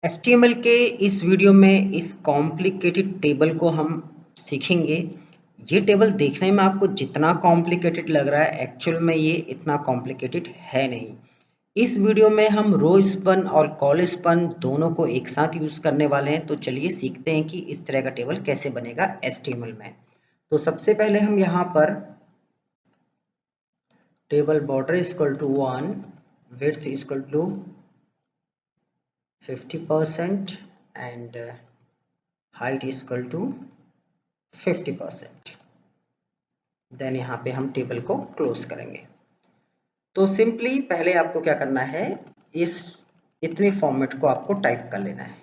HTML के इस video में इस कॉम्प्लिकेटेड टेबल को हम सीखेंगे। ये टेबल देखने में आपको जितना कॉम्प्लिकेटेड लग रहा है, एक्चुअल में ये इतना कॉम्प्लिकेटेड है नहीं। इस वीडियो में हम रो स्पन और कॉल स्पन दोनों को एक साथ यूज करने वाले हैं। तो चलिए सीखते हैं कि इस तरह का टेबल कैसे बनेगा HTML में। तो सबसे पहले हम यहाँ पर table border equal to 1, width equal to 50% and height is equal to 50%। Then यहाँ पे हम टेबल को क्लोज करेंगे। तो सिंपली पहले आपको क्या करना है, इस इतने फॉर्मेट को आपको टाइप कर लेना है।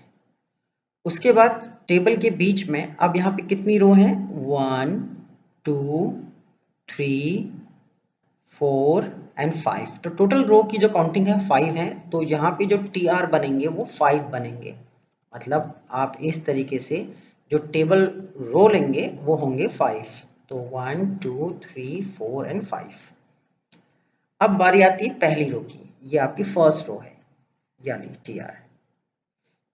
उसके बाद टेबल के बीच में अब यहाँ पे कितनी रो हैं, 1 2 3 4 एंड 5। तो टोटल रो की जो काउंटिंग है 5 है। तो यहाँ पे जो TR बनेंगे वो 5 बनेंगे। मतलब आप इस तरीके से जो टेबल रो लेंगे वो होंगे 5। तो 1 2 3 4 एंड 5। अब बारी आती है पहली रो की। ये आपकी फर्स्ट रो है यानी TR।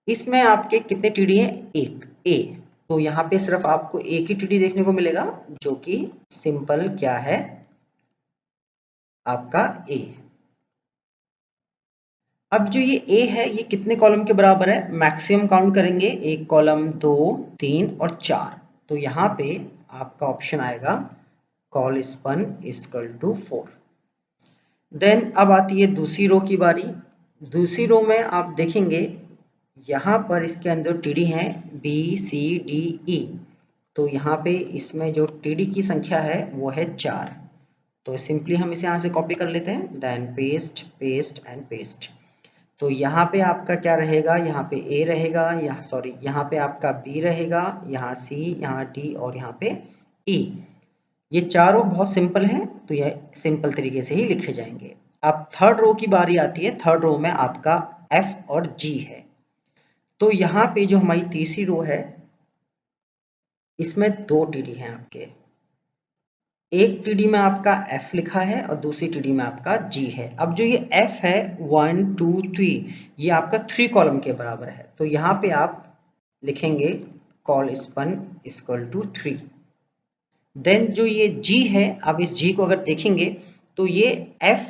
इसमें आपके कितने TD हैं, एक A। तो यहाँ पे सिर्फ आपको एक ही TD देखने को मिलेगा जो कि सिंपल क्या है, आपका A। अब जो ये A है ये कितने कॉलम के बराबर है, मैक्सिमम काउंट करेंगे, एक कॉलम, 2 3 और 4। तो यहाँ पे आपका ऑप्शन आएगा colspan equal to 4। Then अब आती है दूसरी रो की बारी। दूसरी रो में आप देखेंगे यहाँ पर इसके अंदर TD हैं B C D E। तो यहाँ पे इसमें जो TD की संख्या है वो है 4। तो सिंपली हम इसे यहाँ से कॉपी कर लेते हैं, then paste paste and paste. तो यहाँ पे आपका क्या रहेगा, यहाँ पे A रहेगा, यहाँ पे आपका B रहेगा, यहाँ C, यहाँ D और यहाँ पे E। ये चारों बहुत सिंपल हैं, तो ये सिंपल तरीके से ही लिखे जाएंगे। अब थर्ड रो की बारी आती है। थर्ड रो में आपका F और G है। तो यहाँ पे जो हमारी तीसरी रो है इसमें 2 TD हैं आपके। एक TD में आपका F लिखा है और दूसरी TD में आपका G है। अब जो ये F है 1 2 3, ये आपका 3 कॉलम के बराबर है। तो यहाँ पे आप लिखेंगे colspan equal to 3। Then जो ये G है, आप इस G को अगर देखेंगे तो ये F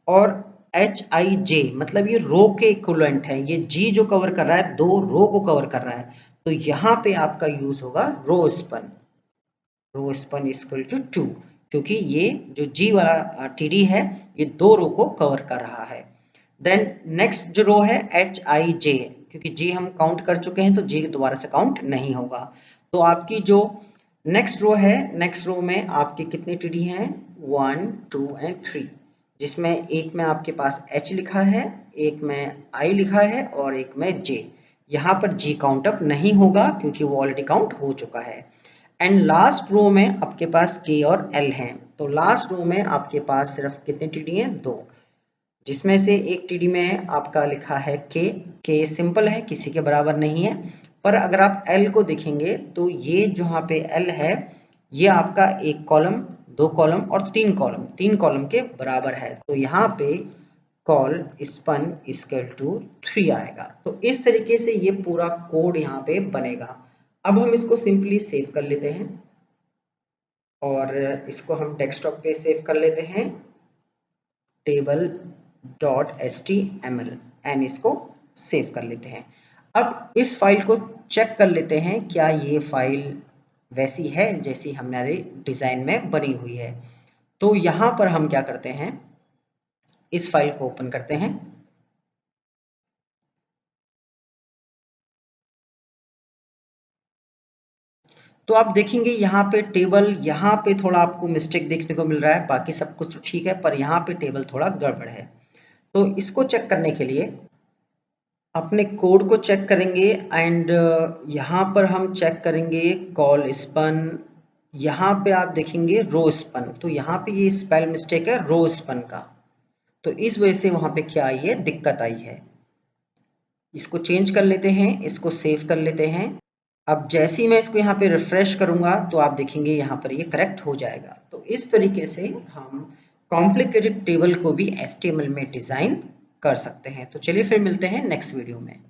और HIJ मतलब ये रो के इक्विवेलेंट है। ये G जो कवर कर रहा है 2 रो को कवर कर रहा है। तो यहाँ पे आपका यूज होगा रो स्पन इक्वल टू 2, क्योंकि ये जो G वाला TD है ये 2 रो को कवर कर रहा है। देन नेक्स्ट जो रो है HIJ, क्योंकि G हम काउंट कर चुके हैं तो G दोबारा से काउंट नहीं होगा। तो आपकी जो नेक्स्ट रो है, नेक्स्ट रो में आपके कितने TD हैं, 1 2 एंड 3, जिसमें एक में आपके पास H लिखा है, एक में I लिखा है और एक में J। यहाँ पर G काउंट अप नहीं होगा क्योंकि वो ऑलरेडी काउंट हो चुका है। एंड लास्ट रो में आपके पास K और L हैं। तो लास्ट रो में आपके पास सिर्फ कितने TD हैं, 2, जिसमें से एक TD में आपका लिखा है K सिंपल है, किसी के बराबर नहीं है। पर अगर आप L को देखेंगे तो ये जहाँ पे L है ये आपका एक कॉलम, 2 कॉलम और 3 कॉलम के बराबर है। तो यहाँ पे कॉल स्पन इक्वल टू 3 आएगा। तो इस तरीके से ये पूरा कोड यहाँ पे बनेगा। अब हम इसको सिंपली सेव कर लेते हैं और इसको हम डेस्कटॉप पे सेव कर लेते हैं table.html एंड इसको सेव कर लेते हैं। अब इस फाइल को चेक कर लेते हैं क्या ये फाइल वैसी है जैसी हमारे डिजाइन में बनी हुई है। तो यहाँ पर हम क्या करते हैं, इस फाइल को ओपन करते हैं। तो आप देखेंगे यहाँ पे टेबल, यहाँ पे थोड़ा आपको मिस्टेक देखने को मिल रहा है, बाकी सब कुछ ठीक है, पर यहाँ पे टेबल थोड़ा गड़बड़ है। तो इसको चेक करने के लिए अपने कोड को चेक करेंगे एंड यहाँ पर हम चेक करेंगे कॉल स्पन। यहाँ पे आप देखेंगे रो स्पन, तो यहाँ पे ये स्पेल मिस्टेक है रो स्पन का, तो इस वजह से वहाँ पे क्या आई है, दिक्कत आई है। इसको चेंज कर लेते हैं, इसको सेव कर लेते हैं। अब जैसे ही मैं इसको यहाँ पे रिफ्रेश करूंगा तो आप देखेंगे यहाँ पर ये करेक्ट हो जाएगा। तो इस तरीके से हम कॉम्प्लिकेटेड टेबल को भी HTML में डिजाइन कर सकते हैं। तो चलिए फिर मिलते हैं नेक्स्ट वीडियो में।